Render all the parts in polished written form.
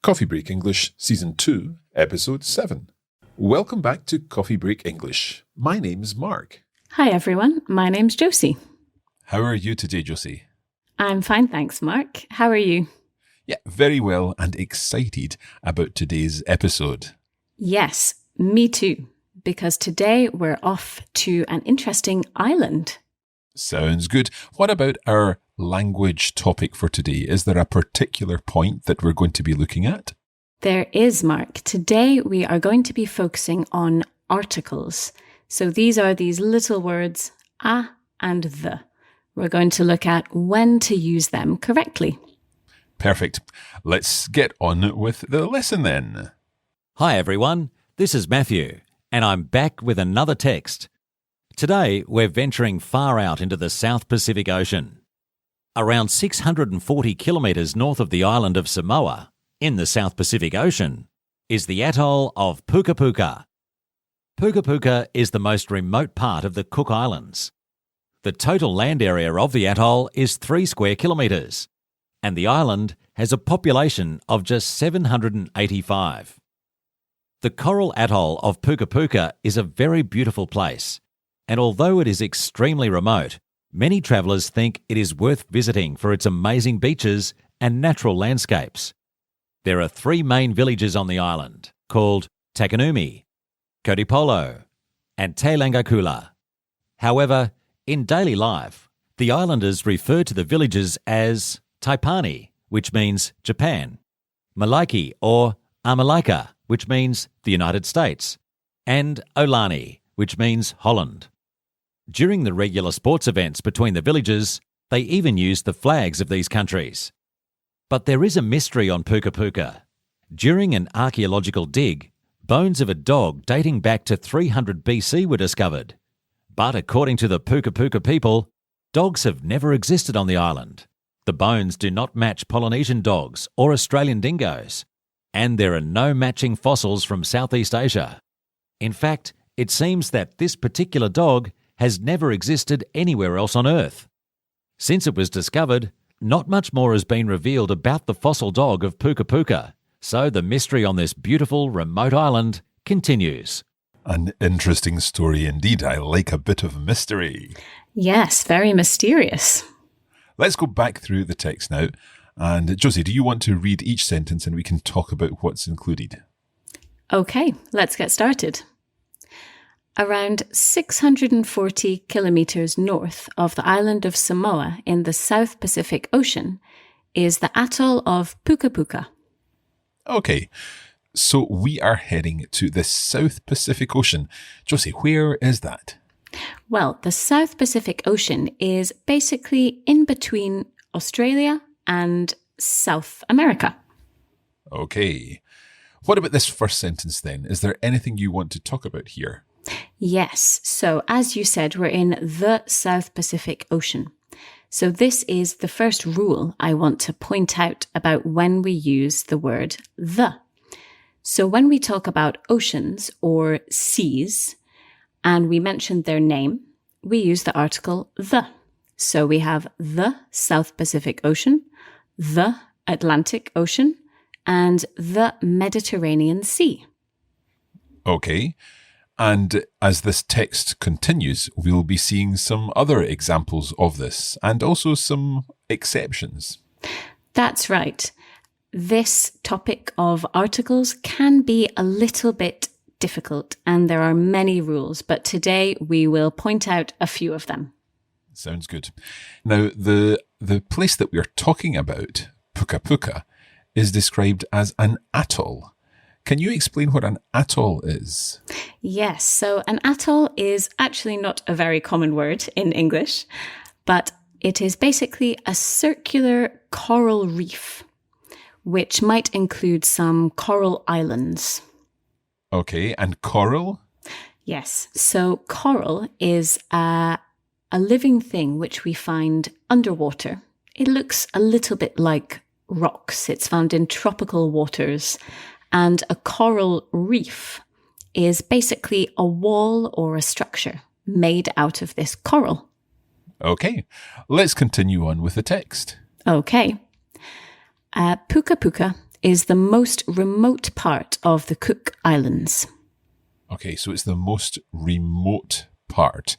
Coffee Break English Season 2, Episode 7. Welcome back to Coffee Break English. My name's Mark. Hi everyone, my name's Josie. How are you today, Josie? I'm fine, thanks, Mark. How are you? Yeah, very well and excited about today's episode. Yes, me too, because today we're off to an interesting island. Sounds good. What about our language topic for today? Is there a particular point that we're going to be looking at? There is, Mark. Today we are going to be focusing on articles. So these are these little words, a and the. We're going to look at when to use them correctly. Perfect. Let's get on with the lesson then. Hi everyone, this is Matthew, and I'm back with another text. Today, we're venturing far out into the South Pacific Ocean. Around 640 kilometres north of the island of Samoa, in the South Pacific Ocean, is the atoll of Puka Puka. Puka Puka is the most remote part of the Cook Islands. The total land area of the atoll is 3 square kilometres, and the island has a population of just 785. The coral atoll of Puka Puka is a very beautiful place. And although it is extremely remote, many travellers think it is worth visiting for its amazing beaches and natural landscapes. There are 3 main villages on the island, called Takanumi, Kodipolo, and Te Langakula. However, in daily life, the islanders refer to the villages as Taipani, which means Japan, Malaiki or Amalika, which means the United States, and Olani, which means Holland. During the regular sports events between the villages, they even use the flags of these countries. But there is a mystery on Puka Puka. During an archaeological dig, bones of a dog dating back to 300 BC were discovered. But according to the Puka Puka people, dogs have never existed on the island. The bones do not match Polynesian dogs or Australian dingoes, and there are no matching fossils from Southeast Asia. In fact, it seems that this particular dog has never existed anywhere else on Earth. Since it was discovered, not much more has been revealed about the fossil dog of Puka Puka, so the mystery on this beautiful remote island continues. An interesting story indeed. I like a bit of mystery. Yes, very mysterious. Let's go back through the text now. And Josie, do you want to read each sentence and we can talk about what's included? Okay, let's get started. Around 640 kilometres north of the island of Samoa in the South Pacific Ocean is the atoll of Puka Puka. Okay, so we are heading to the South Pacific Ocean. Josie, where is that? Well, the South Pacific Ocean is basically in between Australia and South America. Okay. What about this first sentence then? Is there anything you want to talk about here? Yes. So as you said, we're in the South Pacific Ocean. So this is the first rule I want to point out about when we use the word the. So when we talk about oceans or seas and we mention their name, we use the article the. So we have the South Pacific Ocean, the Atlantic Ocean, and the Mediterranean Sea. Okay. And as this text continues, we'll be seeing some other examples of this and also some exceptions. That's right. This topic of articles can be a little bit difficult and there are many rules, but today we will point out a few of them. Sounds good. Now, the place that we're talking about, Puka Puka, is described as an atoll. Can you explain what an atoll is? Yes, so an atoll is actually not a very common word in English, but it is basically a circular coral reef, which might include some coral islands. Okay, and coral? Yes, so coral is a living thing which we find underwater. It looks a little bit like rocks. It's found in tropical waters. And a coral reef is basically a wall or a structure made out of this coral. Okay, let's continue on with the text. Okay. Puka Puka is the most remote part of the Cook Islands. Okay, so it's the most remote part.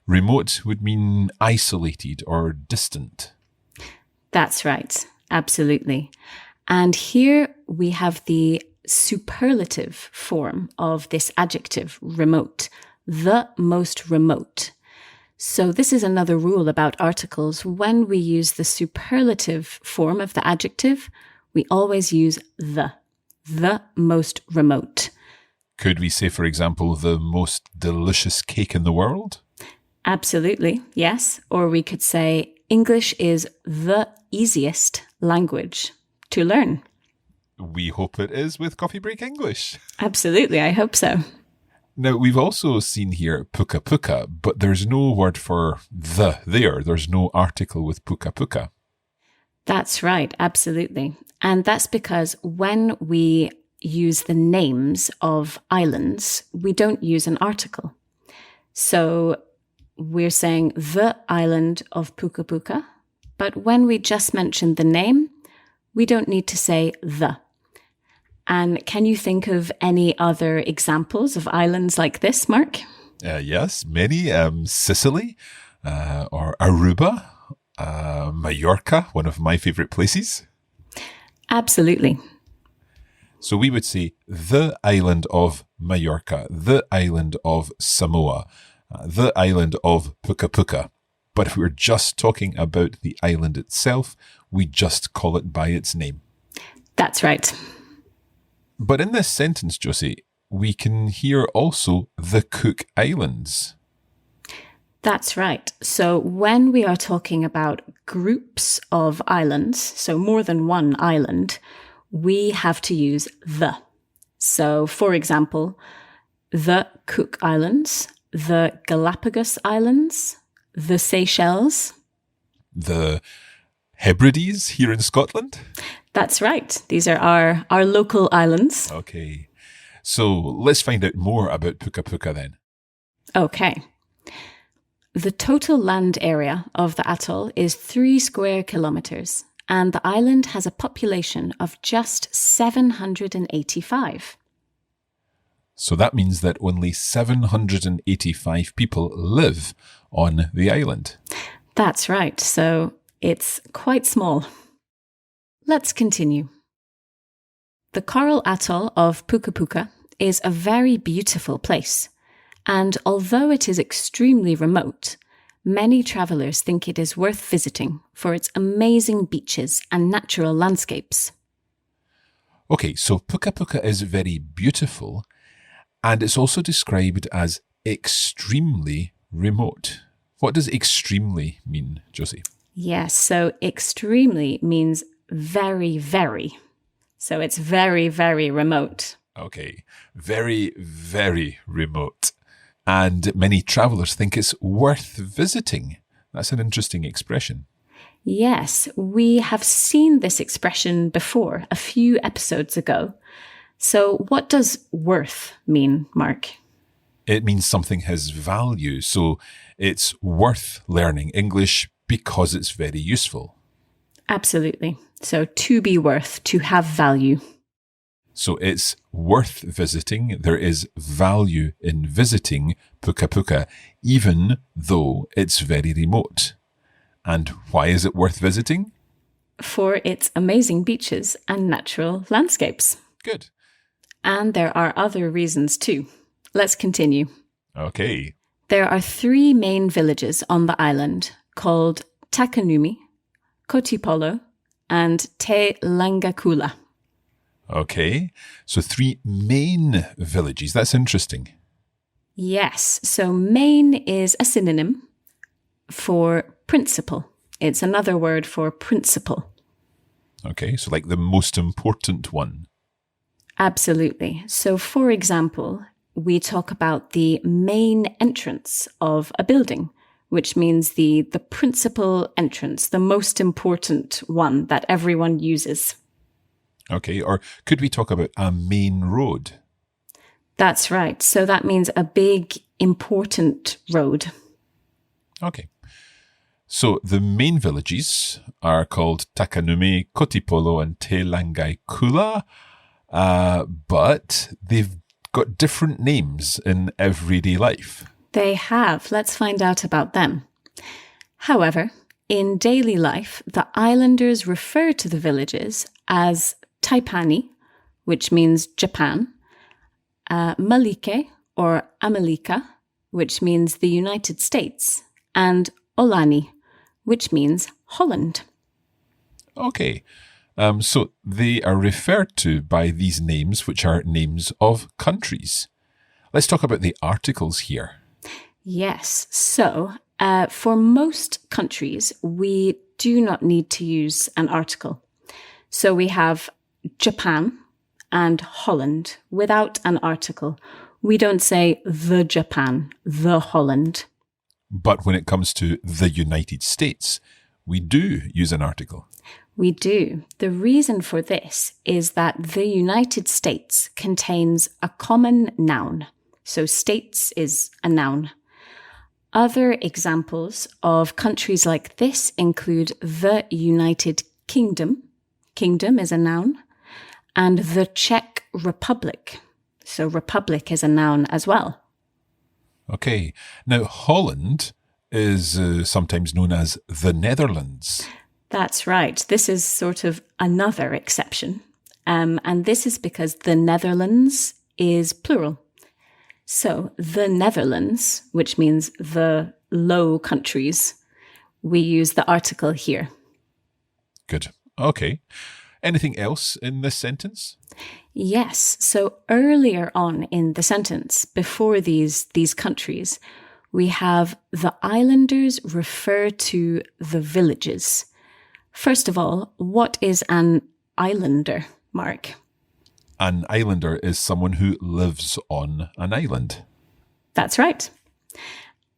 Remote would mean isolated or distant. That's right. Absolutely. And here we have the superlative form of this adjective, remote, the most remote. So this is another rule about articles. When we use the superlative form of the adjective, we always use the most remote. Could we say, for example, the most delicious cake in the world? Absolutely, yes. Or we could say English is the easiest language to learn. We hope it is with Coffee Break English. Absolutely, I hope so. Now, we've also seen here puka puka, but there's no word for the there. There's no article with puka puka. That's right, absolutely. And that's because when we use the names of islands, we don't use an article. So we're saying the island of Puka Puka, but when we just mention the name, we don't need to say the. And can you think of any other examples of islands like this, Mark? Yes, many. Sicily or Aruba, Mallorca, one of my favorite places. Absolutely. So we would say the island of Mallorca, the island of Samoa, the island of Puka Puka. But if we're just talking about the island itself, we just call it by its name. That's right. But in this sentence, Josie, we can hear also the Cook Islands. That's right. So when we are talking about groups of islands, so more than one island, we have to use the. So, for example, the Cook Islands, the Galapagos Islands, the Seychelles. The Hebrides here in Scotland? That's right. These are our local islands. Okay. So let's find out more about Puka Puka then. Okay. The total land area of the atoll is 3 square kilometers, and the island has a population of just 785. So that means that only 785 people live on the island. That's right. So it's quite small. Let's continue. The coral atoll of Puka Puka is a very beautiful place. And although it is extremely remote, many travellers think it is worth visiting for its amazing beaches and natural landscapes. Okay, so Puka Puka is very beautiful, and it's also described as extremely remote. What does extremely mean, Josie? Yes, so extremely means very, very. So it's very, very remote. Okay, very, very remote. And many travellers think it's worth visiting. That's an interesting expression. Yes, we have seen this expression before, a few episodes ago. So what does worth mean, Mark? It means something has value. So it's worth learning English because it's very useful. Absolutely. So to be worth, to have value. So it's worth visiting. There is value in visiting Puka Puka, even though it's very remote. And why is it worth visiting? For its amazing beaches and natural landscapes. Good. And there are other reasons too. Let's continue. Okay. There are 3 main villages on the island called Takanumi, Kotipolo, and Te Langakula. Okay. So 3 main villages. That's interesting. Yes. So main is a synonym for principal. It's another word for principal. Okay. So like the most important one. Absolutely. So for example, we talk about the main entrance of a building, which means the principal entrance, the most important one that everyone uses. Okay. Or could we talk about a main road? That's right. So that means a big, important road. Okay. So the main villages are called Takanume, Kotipolo, and Te Langai Kula, but they've got different names in everyday life. They have. Let's find out about them. However, in daily life, the islanders refer to the villages as Taipani, which means Japan, Malike or Amalika, which means the United States, and Olani, which means Holland. Okay, so they are referred to by these names, which are names of countries. Let's talk about the articles here. Yes, so for most countries, we do not need to use an article. So we have Japan and Holland without an article. We don't say the Japan, the Holland. But when it comes to the United States, we do use an article. We do. The reason for this is that the United States contains a common noun. So states is a noun. Other examples of countries like this include the United Kingdom. Kingdom is a noun. And the Czech Republic. So republic is a noun as well. Okay. Now, Holland is sometimes known as the Netherlands. That's right. This is sort of another exception. And this is because the Netherlands is plural. So the Netherlands, which means the Low Countries, we use the article here. Good. Okay. Anything else in this sentence? Yes. So earlier on in the sentence, before these countries, we have the islanders refer to the villages. First of all, what is an islander, Mark? An islander is someone who lives on an island. That's right.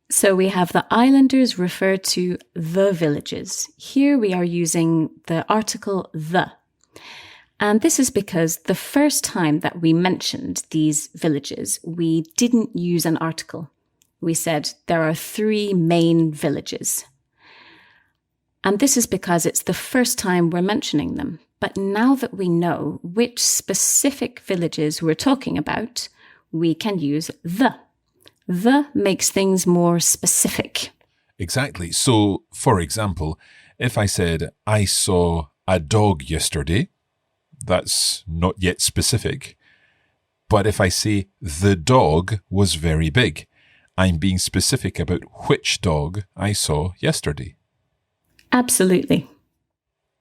So we have the islanders refer to the villages. Here we are using the article the. And this is because the first time that we mentioned these villages, we didn't use an article. We said there are 3 main villages. And this is because it's the first time we're mentioning them. But now that we know which specific villages we're talking about, we can use the. The makes things more specific. Exactly. So, for example, if I said, I saw a dog yesterday, that's not yet specific. But if I say, the dog was very big, I'm being specific about which dog I saw yesterday. Absolutely.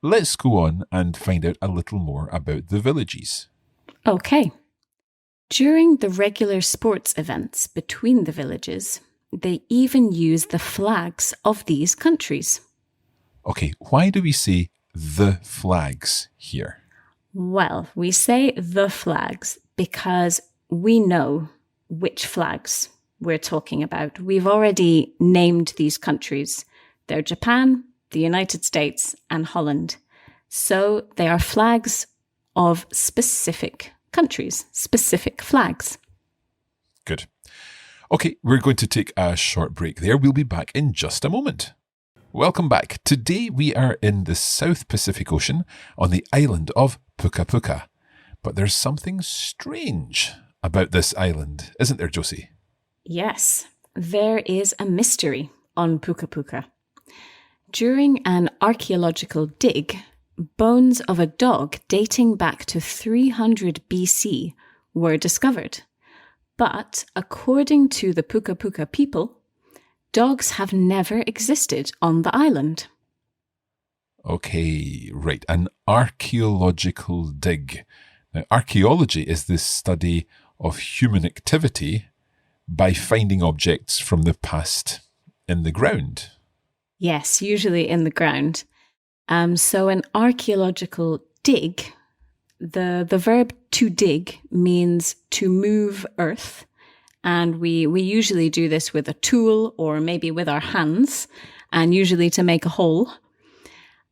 Let's go on and find out a little more about the villages. Okay. During the regular sports events between the villages, they even use the flags of these countries. Okay, why do we say the flags here? Well, we say the flags because we know which flags we're talking about. We've already named these countries. They're Japan, the United States, and Holland. So they are flags of specific countries, specific flags. Good. Okay, we're going to take a short break there. We'll be back in just a moment. Welcome back. Today we are in the South Pacific Ocean on the island of Puka Puka. But there's something strange about this island, isn't there, Josie? Yes, there is a mystery on Puka Puka. During an archaeological dig, bones of a dog dating back to 300 BC were discovered. But according to the Puka Puka people, dogs have never existed on the island. Okay, right. An archaeological dig. Now, archaeology is the study of human activity by finding objects from the past in the ground. Yes, usually in the ground. So an archaeological dig, the verb to dig means to move earth. And we usually do this with a tool or maybe with our hands, and usually to make a hole.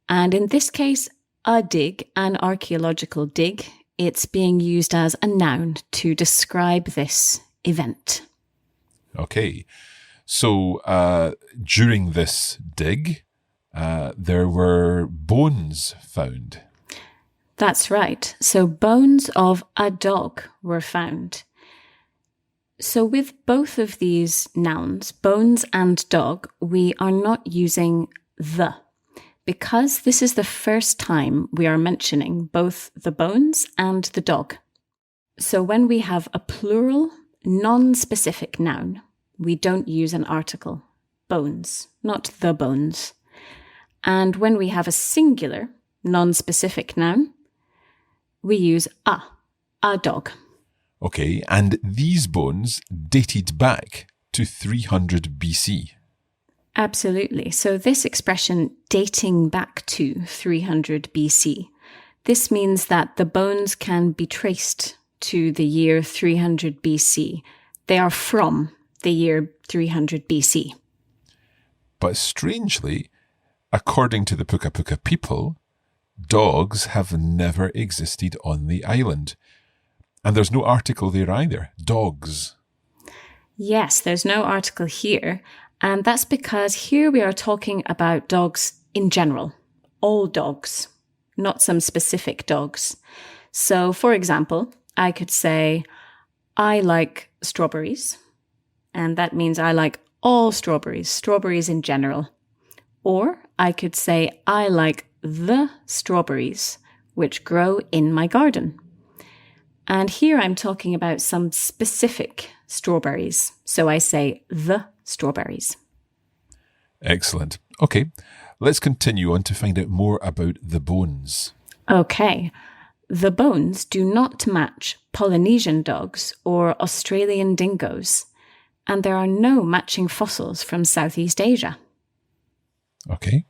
And in this case, a dig, an archaeological dig, it's being used as a noun to describe this event. Okay, so during this dig, there were bones found. That's right. So bones of a dog were found. So with both of these nouns, bones and dog, we are not using the, because this is the first time we are mentioning both the bones and the dog. So when we have a plural, non-specific noun, we don't use an article, bones, not the bones. And when we have a singular, non-specific noun, we use a dog. Okay, and these bones dated back to 300 BC. Absolutely. So this expression, dating back to 300 BC, this means that the bones can be traced to the year 300 BC. They are from the year 300 BC. But strangely, according to the Puka Puka people, dogs have never existed on the island. And there's no article there either. Dogs. Yes, there's no article here. And that's because here we are talking about dogs in general. All dogs, not some specific dogs. So, for example, I could say, I like strawberries. And that means I like all strawberries, strawberries in general. Or I could say, I like the strawberries, which grow in my garden. And here I'm talking about some specific strawberries. So I say the strawberries. Excellent. Okay, let's continue on to find out more about the bones. Okay. The bones do not match Polynesian dogs or Australian dingoes. And there are no matching fossils from Southeast Asia. Okay.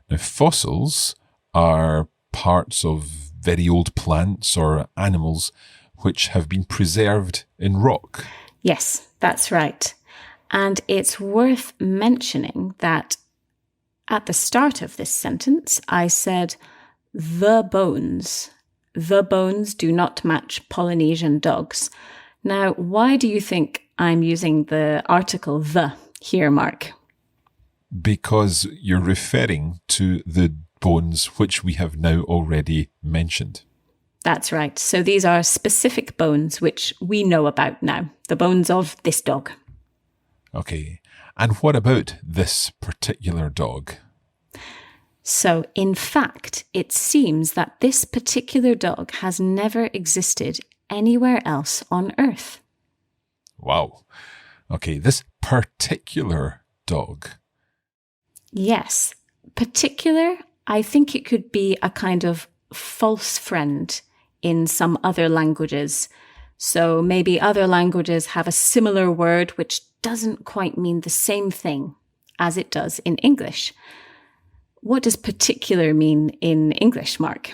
Now, fossils are parts of very old plants or animals which have been preserved in rock. Yes, that's right. And it's worth mentioning that at the start of this sentence, I said, the bones. The bones do not match Polynesian dogs. Now, why do you think I'm using the article the here, Mark? Because you're referring to the bones which we have now already mentioned. That's right. So these are specific bones which we know about now, the bones of this dog. Okay. And what about this particular dog? So, in fact, it seems that this particular dog has never existed anywhere else on Earth. Wow. Okay, this particular dog. Yes. Particular, I think it could be a kind of false friend in some other languages. So maybe other languages have a similar word which doesn't quite mean the same thing as it does in English. What does particular mean in English, Mark?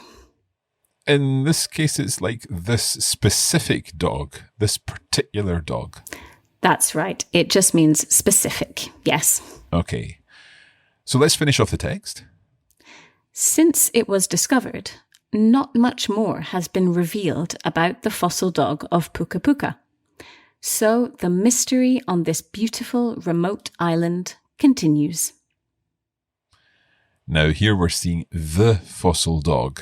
In this case, it's like this specific dog, this particular dog. That's right. It just means specific. Yes. Okay. So let's finish off the text. Since it was discovered, not much more has been revealed about the fossil dog of Puka Puka. So the mystery on this beautiful remote island continues. Now here we're seeing the fossil dog.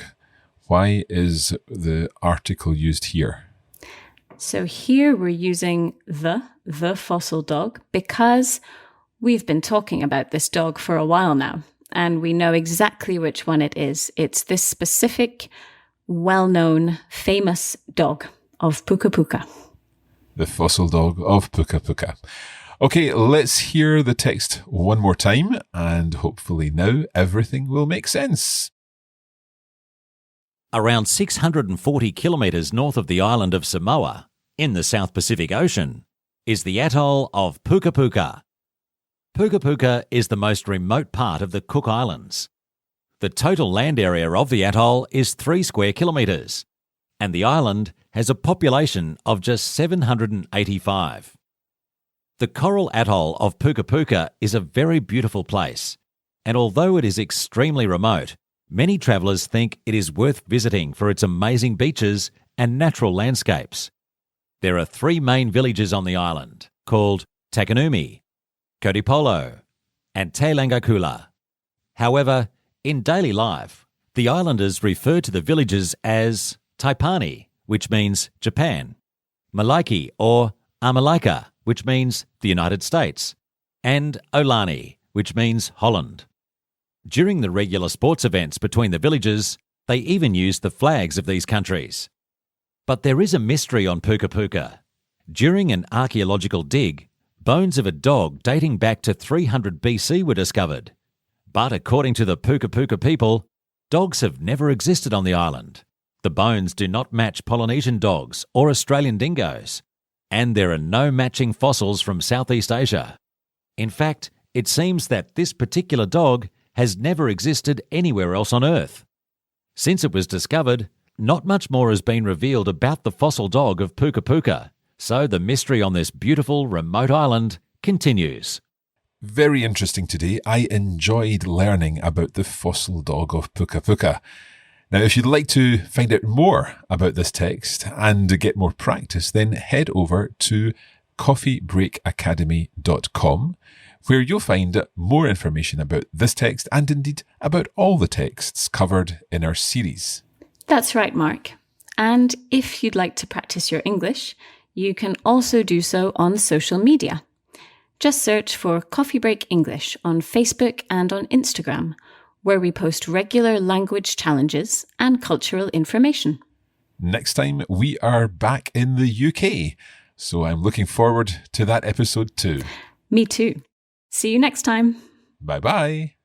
Why is the article used here? So here we're using the fossil dog because we've been talking about this dog for a while now, and we know exactly which one it is. It's this specific, well-known, famous dog of Puka Puka. The fossil dog of Puka Puka. Okay, let's hear the text one more time, and hopefully now everything will make sense. Around 640 kilometres north of the island of Samoa, in the South Pacific Ocean, is the atoll of Puka Puka. Puka Puka is the most remote part of the Cook Islands. The total land area of the atoll is 3 square kilometres, and the island has a population of just 785. The coral atoll of Puka Puka is a very beautiful place, and although it is extremely remote, many travellers think it is worth visiting for its amazing beaches and natural landscapes. There are 3 main villages on the island, called Takanumi, Kodipolo, and Te Langakula. However, in daily life, the islanders refer to the villages as Taipani, which means Japan, Malaiki or America, which means the United States, and Olani, which means Holland. During the regular sports events between the villages, they even use the flags of these countries. But there is a mystery on Puka Puka. During an archaeological dig, bones of a dog dating back to 300 BC were discovered. But according to the Puka Puka people, dogs have never existed on the island. The bones do not match Polynesian dogs or Australian dingoes, and there are no matching fossils from Southeast Asia. In fact, it seems that this particular dog has never existed anywhere else on Earth. Since it was discovered, not much more has been revealed about the fossil dog of Puka Puka, so the mystery on this beautiful remote island continues. Very interesting today. I enjoyed learning about the fossil dog of Puka Puka. Now, if you'd like to find out more about this text and get more practice, then head over to coffeebreakacademy.com, where you'll find more information about this text and indeed about all the texts covered in our series. That's right, Mark. And if you'd like to practice your English, you can also do so on social media. Just search for Coffee Break English on Facebook and on Instagram, where we post regular language challenges and cultural information. Next time, we are back in the UK, so I'm looking forward to that episode too. Me too. See you next time. Bye-bye.